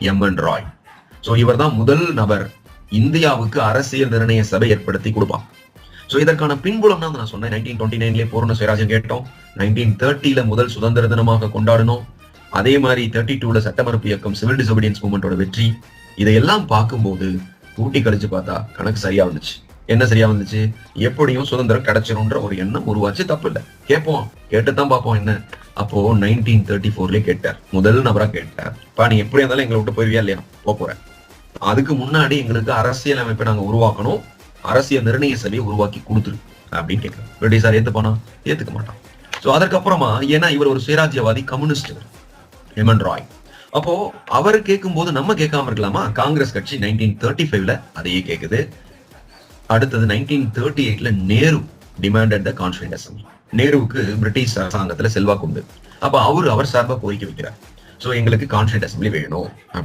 எம்.என். Rai. So இவர் தான் முதல் நபர் இந்தியாவுக்கு அரசியல் நிர்ணய சபை ஏற்படுத்தி கொடுப்பான். சோ இதற்கான பின்புலம் தான் நான் சொன்னேன். 1929 பூர்ண சுயராஜ்யம் கேட்டோம். 1930 முதல் சுதந்திர தினமாக கொண்டாடணும். அதே மாதிரி 32 சட்ட மறுப்பு இயக்கம், சிவில் டிசோபீடியன்ஸ் மூவ்மெண்டோட வெற்றி, இதையெல்லாம் பார்க்கும்போது கூட்டி கழிச்சு பார்த்தா கணக்கு சரியா வந்துச்சு. என்ன சரியா வந்துச்சு? எப்படியும் சுதந்திரம் கிடைச்சிரும்ன்ற ஒரு எண்ணம் உருவாச்சு. தப்பு இல்ல, கேட்போம், கேட்டுதான் பார்ப்போம் என்ன. அப்போ 1934 கேட்டார், முதல் நபரா கேட்டார், பா நீ எப்படி இருந்தாலும் எங்களை விட்டு போயிருவியா இல்லையா? போறேன். அதுக்கு முன்னாடி எங்களுக்கு அரசியல் அமைப்பை நாங்க உருவாக்கணும், அரசியல் நிர்ணய சபையை உருவாக்கி கொடுத்துரு அப்படின்னு கேட்கிறேன். பிரிட்டிஷார் ஏத்துப்பானா? ஏத்துக்க மாட்டான். சோ அதற்கப்புறமா, ஏன்னா இவர் ஒரு சுயராஜ்யவாதி, கம்யூனிஸ்ட் எம்.என். ராய். அப்போ அவர் கேட்கும் போது நம்ம கேட்காம இருக்கலாமா? காங்கிரஸ் கட்சி 1935 அதையே கேக்குது. அடுத்தது 1938 Nehru demanded the constitution assembly. நேருவுக்கு பிரிட்டிஷ் அரசாங்கத்துல செல்வாக்கு உண்டு. அப்ப அவர் சார்பா கோரிக்கை வைக்கிறார். சோ எங்களுக்கு கான்ஸ்டிடியூஷன் அசெம்பிளி வேணும்.